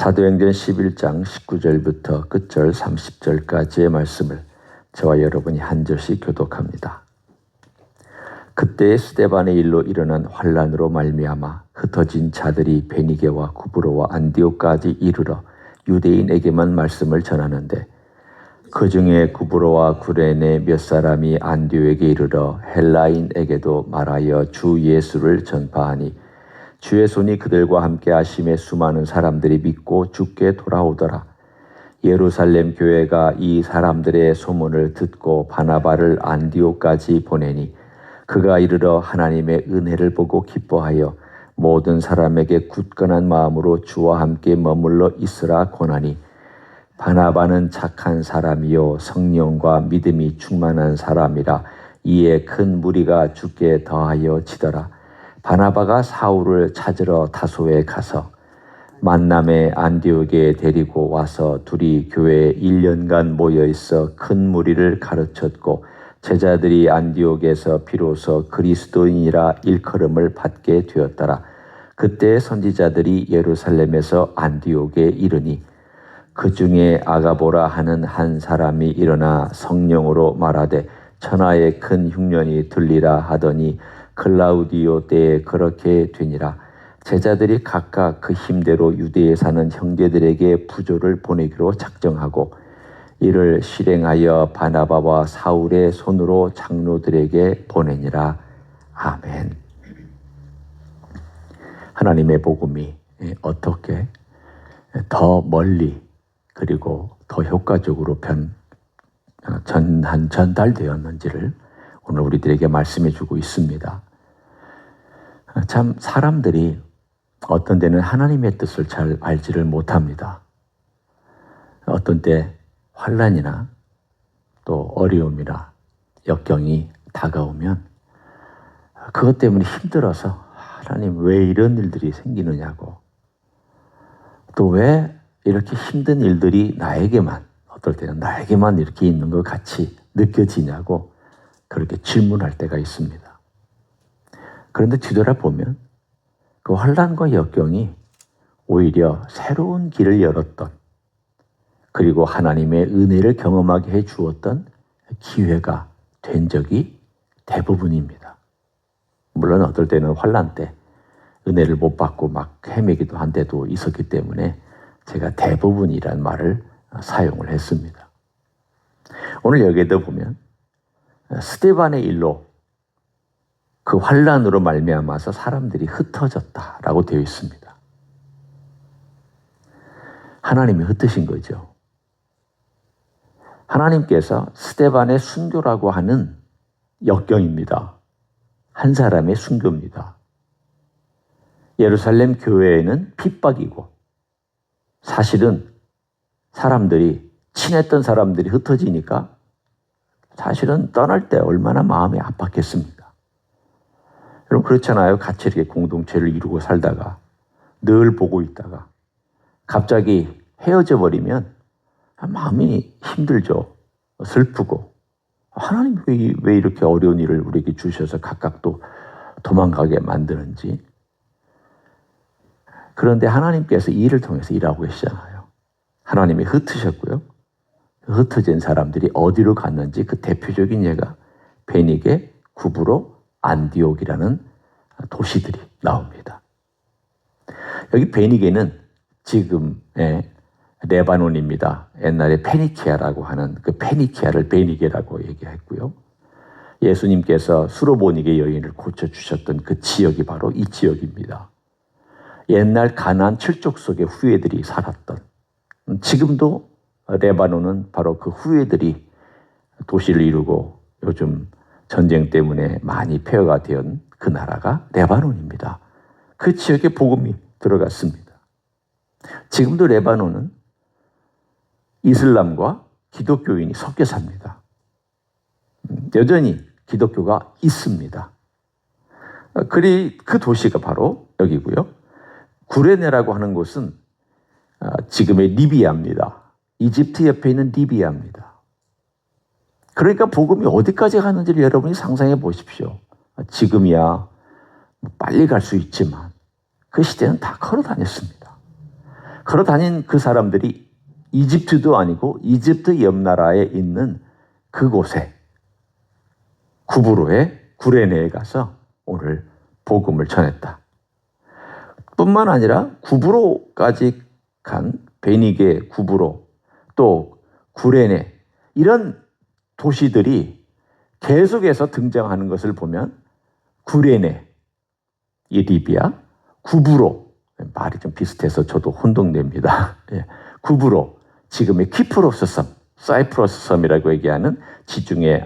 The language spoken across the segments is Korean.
사도행전 11장 19절부터 끝절 30절까지의 말씀을 저와 여러분이 한 절씩 교독합니다. 그때 스데반의 일로 일어난 환란으로 말미암아 흩어진 자들이 베니게와 구브로와 안디옥까지 이르러 유대인에게만 말씀을 전하는데, 그 중에 구브로와 구레네 몇 사람이 안디옥에 이르러 헬라인에게도 말하여 주 예수를 전파하니, 주의 손이 그들과 함께 하심에 수많은 사람들이 믿고 주께 돌아오더라. 예루살렘 교회가 이 사람들의 소문을 듣고 바나바를 안디옥까지 보내니, 그가 이르러 하나님의 은혜를 보고 기뻐하여 모든 사람에게 굳건한 마음으로 주와 함께 머물러 있으라 권하니, 바나바는 착한 사람이요 성령과 믿음이 충만한 사람이라. 이에 큰 무리가 주께 더하여 지더라. 바나바가 사울을 찾으러 다소에 가서 만남의 안디옥에 데리고 와서 둘이 교회에 1년간 모여 있어 큰 무리를 가르쳤고, 제자들이 안디옥에서 비로소 그리스도인이라 일컬음을 받게 되었더라. 그때 선지자들이 예루살렘에서 안디옥에 이르니, 그 중에 아가보라 하는 한 사람이 일어나 성령으로 말하되 천하에 큰 흉년이 들리라 하더니, 클라우디오 때에 그렇게 되니라. 제자들이 각각 그 힘대로 유대에 사는 형제들에게 부조를 보내기로 작정하고, 이를 실행하여 바나바와 사울의 손으로 장로들에게 보내니라. 아멘. 하나님의 복음이 어떻게 더 멀리 그리고 더 효과적으로 전달되었는지를 오늘 우리들에게 말씀해 주고 있습니다. 참 사람들이 어떤 때는 하나님의 뜻을 잘 알지를 못합니다. 어떤 때 환난이나 또 어려움이나 역경이 다가오면 그것 때문에 힘들어서 하나님 왜 이런 일들이 생기느냐고, 또 왜 이렇게 힘든 일들이 나에게만, 어떨 때는 나에게만 이렇게 있는 것 같이 느껴지냐고 그렇게 질문할 때가 있습니다. 그런데 뒤돌아보면 그 환난과 역경이 오히려 새로운 길을 열었던, 그리고 하나님의 은혜를 경험하게 해 주었던 기회가 된 적이 대부분입니다. 물론 어떨 때는 환난 때 은혜를 못 받고 막 헤매기도 한 때도 있었기 때문에 제가 대부분이란 말을 사용을 했습니다. 오늘 여기에도 보면 스데반의 일로 그 환난으로 말미암아서 사람들이 흩어졌다라고 되어 있습니다. 하나님이 흩으신 거죠. 하나님께서 스데반의 순교라고 하는 역경입니다. 한 사람의 순교입니다. 예루살렘 교회에는 핍박이고, 사실은 사람들이, 친했던 사람들이 흩어지니까 사실은 떠날 때 얼마나 마음이 아팠겠습니까? 여러분 그렇잖아요. 같이 이렇게 공동체를 이루고 살다가 늘 보고 있다가 갑자기 헤어져 버리면 마음이 힘들죠. 슬프고, 하나님 왜 이렇게 어려운 일을 우리에게 주셔서 각각 또 도망가게 만드는지. 그런데 하나님께서 이 일을 통해서 일하고 계시잖아요. 하나님이 흩으셨고요. 흩어진 사람들이 어디로 갔는지 그 대표적인 예가 베니게, 구브로, 안디옥이라는 도시들이 나옵니다. 여기 베니게는 지금의 레바논입니다. 옛날에 페니키아라고 하는 그 페니키아를 베니게라고 얘기했고요. 예수님께서 수로보니게 여인을 고쳐주셨던 그 지역이 바로 이 지역입니다. 옛날 가나안 칠족 속의 후예들이 살았던, 지금도 레바논은 바로 그 후예들이 도시를 이루고 요즘 전쟁 때문에 많이 폐허가 된 그 나라가 레바논입니다. 그 지역에 복음이 들어갔습니다. 지금도 레바논은 이슬람과 기독교인이 섞여 삽니다. 여전히 기독교가 있습니다. 그 도시가 바로 여기고요. 구레네라고 하는 곳은 지금의 리비아입니다. 이집트 옆에 있는 리비아입니다. 그러니까 복음이 어디까지 가는지를 여러분이 상상해 보십시오. 지금이야 빨리 갈 수 있지만 그 시대는 다 걸어 다녔습니다. 걸어다닌 그 사람들이 이집트도 아니고 이집트 옆 나라에 있는 그곳에 구브로의 구레네에 가서 오늘 복음을 전했다. 뿐만 아니라 구브로까지 간 베니게 구브로 또 구레네 이런 도시들이 계속해서 등장하는 것을 보면 구레네, 이 리비아, 구브로 말이 좀 비슷해서 저도 혼동됩니다. 예. 구브로, 지금의 키프로스 섬, 사이프러스 섬이라고 얘기하는 지중해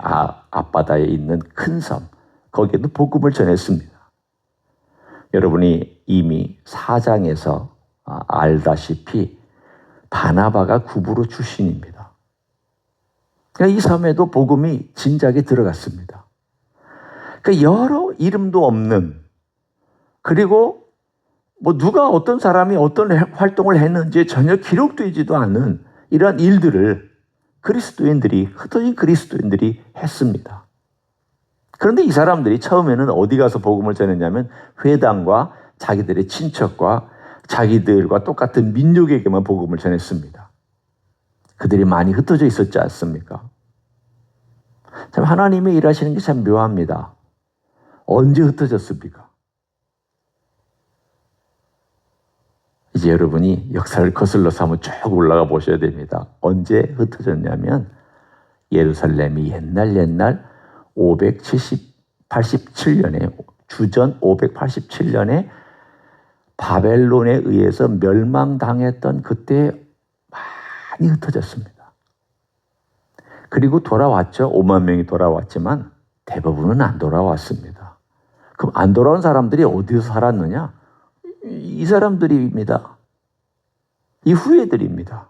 앞바다에 있는 큰 섬, 거기에도 복음을 전했습니다. 여러분이 이미 4장에서 알다시피 바나바가 구브로 출신입니다. 그러니까 이 섬에도 복음이 진작에 들어갔습니다. 그러니까 여러 이름도 없는, 그리고 뭐 누가 어떤 사람이 어떤 활동을 했는지 전혀 기록되지도 않은 이런 일들을 흩어진 그리스도인들이 했습니다. 그런데 이 사람들이 처음에는 어디 가서 복음을 전했냐면 회당과 자기들의 친척과 자기들과 똑같은 민족에게만 복음을 전했습니다. 그들이 많이 흩어져 있었지 않습니까? 참 하나님의 일하시는 게 참 묘합니다. 언제 흩어졌습니까? 이제 여러분이 역사를 거슬러서 한번 쭉 올라가 보셔야 됩니다. 언제 흩어졌냐면 예루살렘이 옛날 587년에 주전 587년에 바벨론에 의해서 멸망당했던 그때 많이 흩어졌습니다. 그리고 돌아왔죠. 5만 명이 돌아왔지만 대부분은 안 돌아왔습니다. 그럼 안 돌아온 사람들이 어디서 살았느냐? 이 사람들입니다. 이 후예들입니다.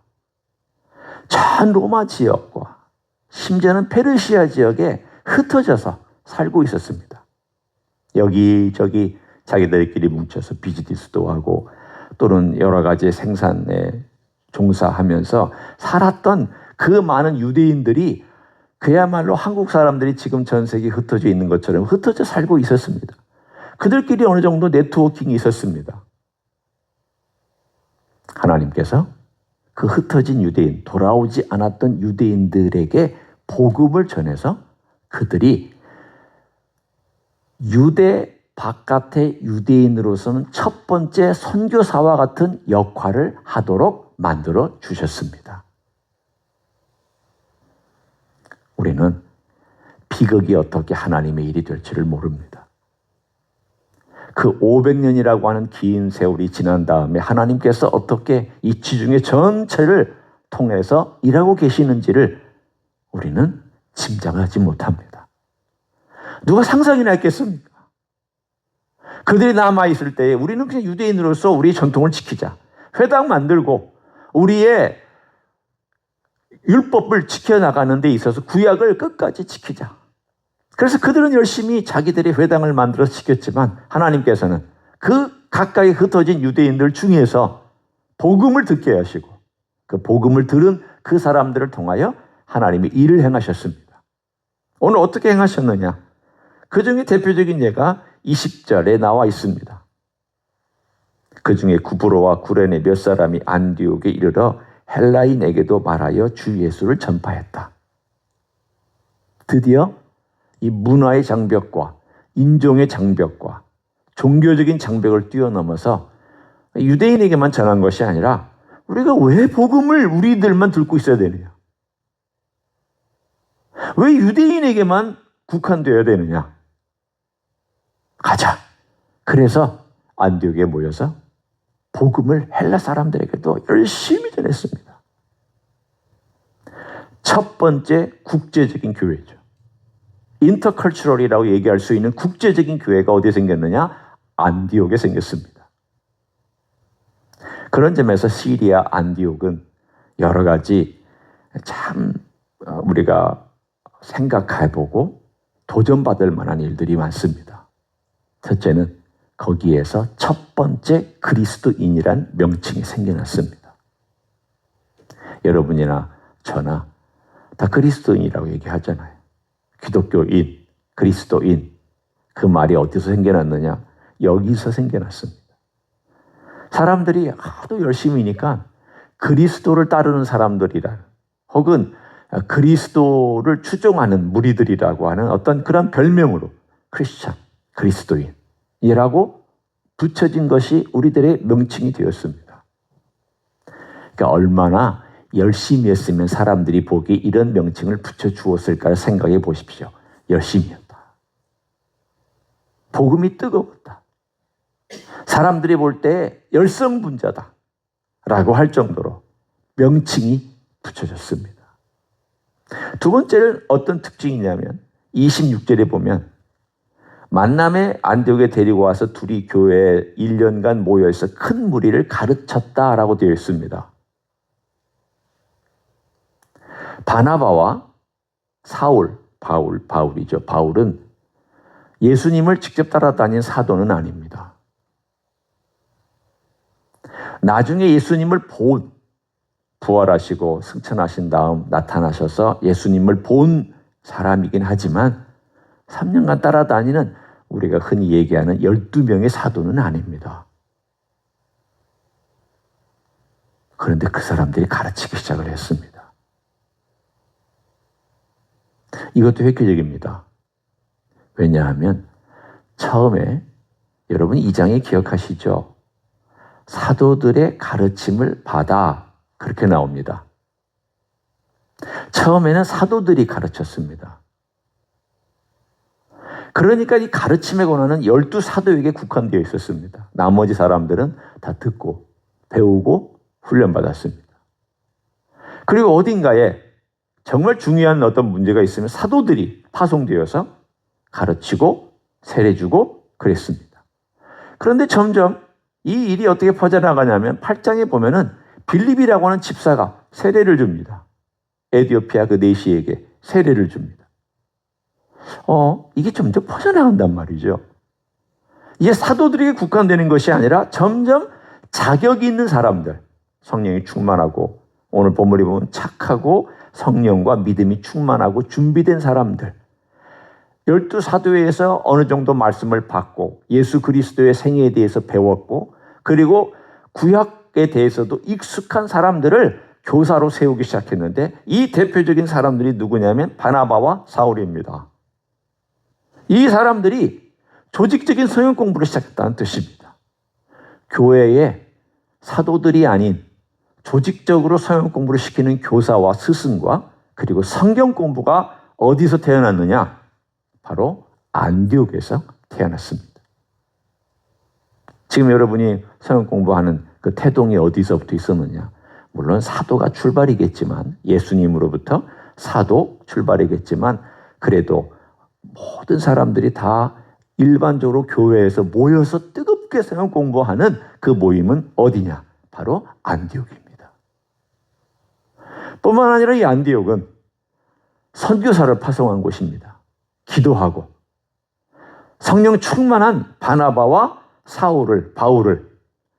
전 로마 지역과 심지어는 페르시아 지역에 흩어져서 살고 있었습니다. 여기저기 자기들끼리 뭉쳐서 비즈니스도 하고 또는 여러 가지 생산에 종사하면서 살았던 그 많은 유대인들이 그야말로 한국 사람들이 지금 전 세계에 흩어져 있는 것처럼 흩어져 살고 있었습니다. 그들끼리 어느 정도 네트워킹이 있었습니다. 하나님께서 그 흩어진 유대인, 돌아오지 않았던 유대인들에게 복음을 전해서 그들이 유대 바깥의 유대인으로서는 첫 번째 선교사와 같은 역할을 하도록 만들어 주셨습니다. 우리는 비극이 어떻게 하나님의 일이 될지를 모릅니다. 그 500년이라고 하는 긴 세월이 지난 다음에 하나님께서 어떻게 이 지중해 전체를 통해서 일하고 계시는지를 우리는 짐작하지 못합니다. 누가 상상이나 했겠습니까? 그들이 남아있을 때에 우리는 그냥 유대인으로서 우리의 전통을 지키자. 회당 만들고 우리의 율법을 지켜나가는 데 있어서 구약을 끝까지 지키자. 그래서 그들은 열심히 자기들의 회당을 만들어 지켰지만 하나님께서는 그 가까이 흩어진 유대인들 중에서 복음을 듣게 하시고 그 복음을 들은 그 사람들을 통하여 하나님이 일을 행하셨습니다. 오늘 어떻게 행하셨느냐? 그 중에 대표적인 예가 20절에 나와 있습니다. 그 중에 구브로와 구레네 몇 사람이 안디옥에 이르러 헬라인에게도 말하여 주 예수를 전파했다. 드디어 이 문화의 장벽과 인종의 장벽과 종교적인 장벽을 뛰어넘어서 유대인에게만 전한 것이 아니라 우리가 왜 복음을 우리들만 들고 있어야 되느냐? 왜 유대인에게만 국한되어야 되느냐? 가자. 그래서 안디옥에 모여서 복음을 헬라 사람들에게도 열심히 전했습니다. 첫 번째 국제적인 교회죠. 인터컬처럴이라고 얘기할 수 있는 국제적인 교회가 어디에 생겼느냐? 안디옥에 생겼습니다. 그런 점에서 시리아 안디옥은 여러 가지 참 우리가 생각해보고 도전받을 만한 일들이 많습니다. 첫째는 거기에서 첫 번째 그리스도인이란 명칭이 생겨났습니다. 여러분이나 저나 다 그리스도인이라고 얘기하잖아요. 기독교인, 그리스도인, 그 말이 어디서 생겨났느냐? 여기서 생겨났습니다. 사람들이 하도 열심히니까 그리스도를 따르는 사람들이라 혹은 그리스도를 추종하는 무리들이라고 하는 어떤 그런 별명으로 크리스찬, 그리스도인이라고 붙여진 것이 우리들의 명칭이 되었습니다. 그러니까 얼마나 열심히 했으면 사람들이 보기에 이런 명칭을 붙여주었을까 생각해 보십시오. 열심히 했다. 복음이 뜨거웠다. 사람들이 볼 때 열성분자다 라고 할 정도로 명칭이 붙여졌습니다. 두 번째는 어떤 특징이냐면 26절에 보면 만남에 안디옥에 데리고 와서 둘이 교회에 1년간 모여서 큰 무리를 가르쳤다라고 되어 있습니다. 바나바와 사울, 바울이죠. 바울은 예수님을 직접 따라다닌 사도는 아닙니다. 나중에 예수님을 부활하시고 승천하신 다음 나타나셔서 예수님을 본 사람이긴 하지만 3년간 따라다니는 우리가 흔히 얘기하는 12명의 사도는 아닙니다. 그런데 그 사람들이 가르치기 시작을 했습니다. 이것도 획기적입니다. 왜냐하면 처음에 여러분 2장에 기억하시죠? 사도들의 가르침을 받아 그렇게 나옵니다. 처음에는 사도들이 가르쳤습니다. 그러니까 이 가르침의 권한은 12사도에게 국한되어 있었습니다. 나머지 사람들은 다 듣고 배우고 훈련받았습니다. 그리고 어딘가에 정말 중요한 어떤 문제가 있으면 사도들이 파송되어서 가르치고 세례주고 그랬습니다. 그런데 점점 이 일이 어떻게 퍼져나가냐면 8장에 보면은 빌립이라고 하는 집사가 세례를 줍니다. 에티오피아 그 내시에게 세례를 줍니다. 이게 점점 퍼져나간단 말이죠. 이게 사도들에게 국한되는 것이 아니라 점점 자격이 있는 사람들, 성령이 충만하고 오늘 본문에 보면 착하고 성령과 믿음이 충만하고 준비된 사람들, 12사도에서 어느 정도 말씀을 받고 예수 그리스도의 생애에 대해서 배웠고 그리고 구약에 대해서도 익숙한 사람들을 교사로 세우기 시작했는데 이 대표적인 사람들이 누구냐면 바나바와 사울입니다. 이 사람들이 조직적인 성경 공부를 시작했다는 뜻입니다. 교회에 사도들이 아닌 조직적으로 성경 공부를 시키는 교사와 스승과 그리고 성경 공부가 어디서 태어났느냐? 바로 안디옥에서 태어났습니다. 지금 여러분이 성경 공부하는 그 태동이 어디서부터 있었느냐? 물론 사도가 출발이겠지만 예수님으로부터 사도 출발이겠지만 그래도 모든 사람들이 다 일반적으로 교회에서 모여서 뜨겁게 성경 공부하는 그 모임은 어디냐? 바로 안디옥입니다. 뿐만 아니라 이 안디옥은 선교사를 파송한 곳입니다. 기도하고 성령 충만한 바나바와 바울을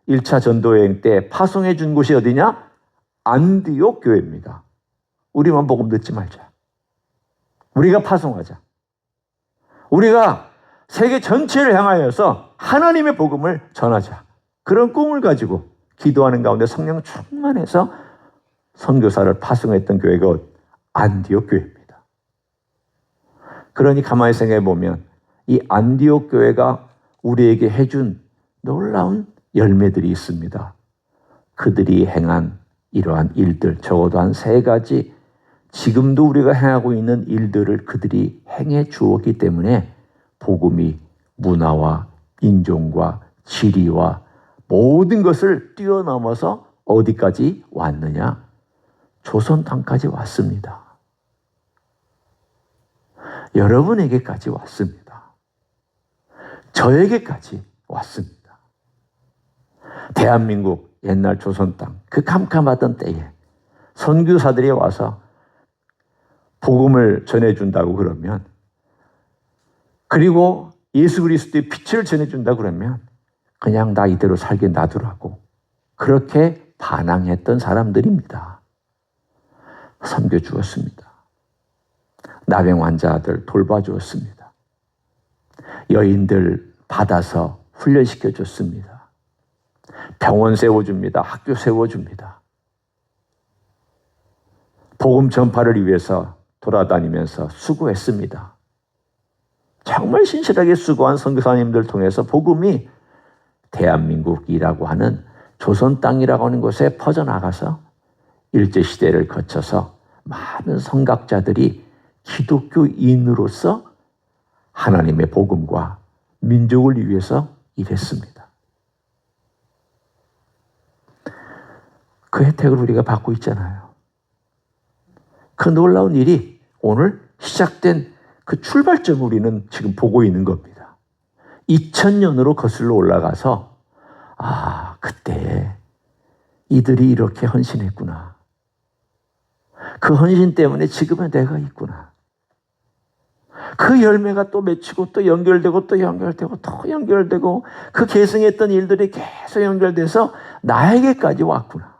1차 전도여행 때 파송해 준 곳이 어디냐? 안디옥 교회입니다. 우리만 복음 듣지 말자. 우리가 파송하자. 우리가 세계 전체를 향하여서 하나님의 복음을 전하자. 그런 꿈을 가지고 기도하는 가운데 성령 충만해서 선교사를 파송했던 교회가 안디옥 교회입니다. 그러니 가만히 생각해 보면 이 안디옥 교회가 우리에게 해준 놀라운 열매들이 있습니다. 그들이 행한 이러한 일들, 적어도 한 3가지 지금도 우리가 행하고 있는 일들을 그들이 행해 주었기 때문에 복음이 문화와 인종과 지리와 모든 것을 뛰어넘어서 어디까지 왔느냐? 조선 땅까지 왔습니다. 여러분에게까지 왔습니다. 저에게까지 왔습니다. 대한민국 옛날 조선 땅, 그 캄캄하던 때에 선교사들이 와서 복음을 전해준다고 그러면 그리고 예수 그리스도의 빛을 전해준다고 그러면 그냥 나 이대로 살게 놔두라고 그렇게 반항했던 사람들입니다. 섬겨주었습니다. 나병 환자들 돌봐주었습니다. 여인들 받아서 훈련시켜줬습니다. 병원 세워줍니다. 학교 세워줍니다. 복음 전파를 위해서 돌아다니면서 수고했습니다. 정말 신실하게 수고한 선교사님들 통해서 복음이 대한민국이라고 하는 조선 땅이라고 하는 곳에 퍼져나가서 일제시대를 거쳐서 많은 선각자들이 기독교인으로서 하나님의 복음과 민족을 위해서 일했습니다. 그 혜택을 우리가 받고 있잖아요. 그 놀라운 일이 오늘 시작된 그 출발점을 우리는 지금 보고 있는 겁니다. 2000년으로 거슬러 올라가서 그때 이들이 이렇게 헌신했구나. 그 헌신 때문에 지금의 내가 있구나. 그 열매가 또 맺히고 또 연결되고 또 연결되고 또 연결되고 그 계승했던 일들이 계속 연결돼서 나에게까지 왔구나.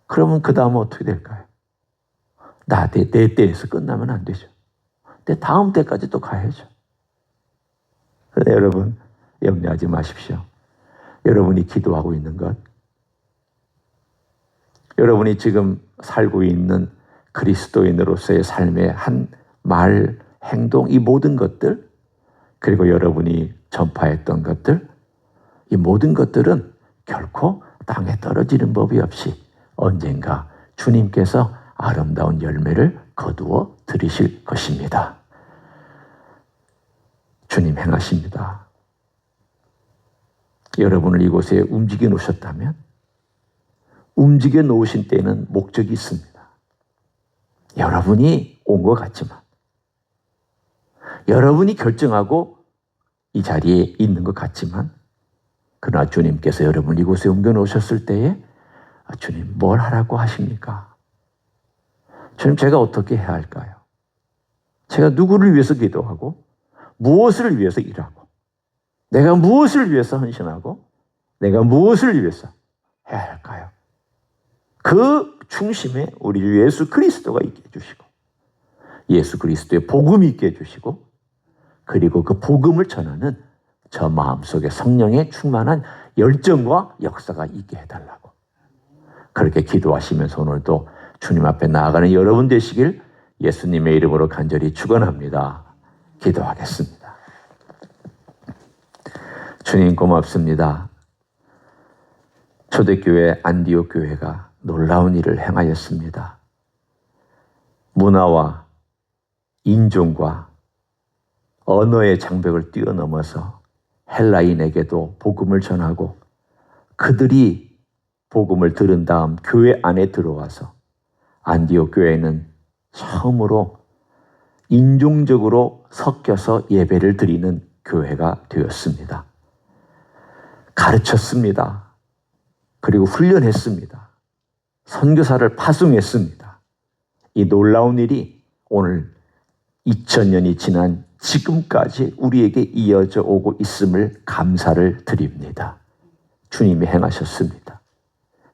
그러면 그 다음은 어떻게 될까요? 내 때에서 끝나면 안 되죠. 내 다음 때까지 또 가야죠. 그런데 여러분 염려하지 마십시오. 여러분이 기도하고 있는 것, 여러분이 지금 살고 있는 그리스도인으로서의 삶의 한 말, 행동, 이 모든 것들, 그리고 여러분이 전파했던 것들, 이 모든 것들은 결코 땅에 떨어지는 법이 없이 언젠가 주님께서 아름다운 열매를 거두어 드리실 것입니다. 주님 행하십니다. 여러분을 이곳에 움직여 놓으셨다면 움직여 놓으신 때에는 목적이 있습니다. 여러분이 온 것 같지만 여러분이 결정하고 이 자리에 있는 것 같지만 그러나 주님께서 여러분을 이곳에 옮겨 놓으셨을 때에 주님 뭘 하라고 하십니까? 주님 제가 어떻게 해야 할까요? 제가 누구를 위해서 기도하고 무엇을 위해서 일하고 내가 무엇을 위해서 헌신하고 내가 무엇을 위해서 해야 할까요? 그 중심에 우리 주 예수 그리스도가 있게 해주시고 예수 그리스도의 복음이 있게 해주시고 그리고 그 복음을 전하는 저 마음속에 성령의 충만한 열정과 역사가 있게 해달라고 그렇게 기도하시면서 오늘도 주님 앞에 나아가는 여러분 되시길 예수님의 이름으로 간절히 축원합니다. 기도하겠습니다. 주님 고맙습니다. 초대교회 안디옥 교회가 놀라운 일을 행하였습니다. 문화와 인종과 언어의 장벽을 뛰어넘어서 헬라인에게도 복음을 전하고 그들이 복음을 들은 다음 교회 안에 들어와서 안디옥 교회는 처음으로 인종적으로 섞여서 예배를 드리는 교회가 되었습니다. 가르쳤습니다. 그리고 훈련했습니다. 선교사를 파송했습니다. 이 놀라운 일이 오늘 2000년이 지난 지금까지 우리에게 이어져 오고 있음을 감사를 드립니다. 주님이 행하셨습니다.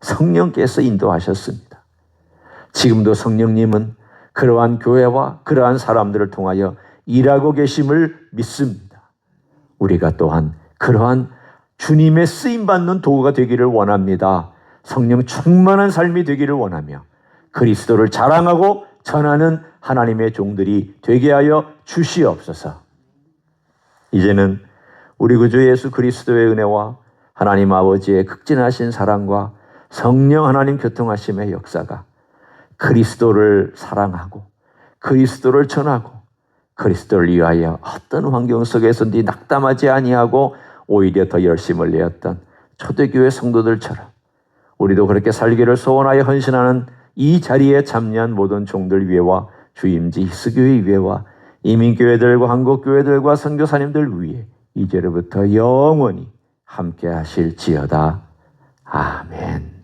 성령께서 인도하셨습니다. 지금도 성령님은 그러한 교회와 그러한 사람들을 통하여 일하고 계심을 믿습니다. 우리가 또한 그러한 주님의 쓰임받는 도구가 되기를 원합니다. 성령 충만한 삶이 되기를 원하며 그리스도를 자랑하고 전하는 하나님의 종들이 되게 하여 주시옵소서. 이제는 우리 구주 예수 그리스도의 은혜와 하나님 아버지의 극진하신 사랑과 성령 하나님 교통하심의 역사가 그리스도를 사랑하고 그리스도를 전하고 그리스도를 위하여 어떤 환경 속에서든지 낙담하지 아니하고 오히려 더 열심을 내었던 초대교회 성도들처럼 우리도 그렇게 살기를 소원하여 헌신하는 이 자리에 참여한 모든 종들 위에와 주임지 히스교회 위에와 이민교회들과 한국교회들과 선교사님들 위에 이제로부터 영원히 함께 하실지어다. 아멘.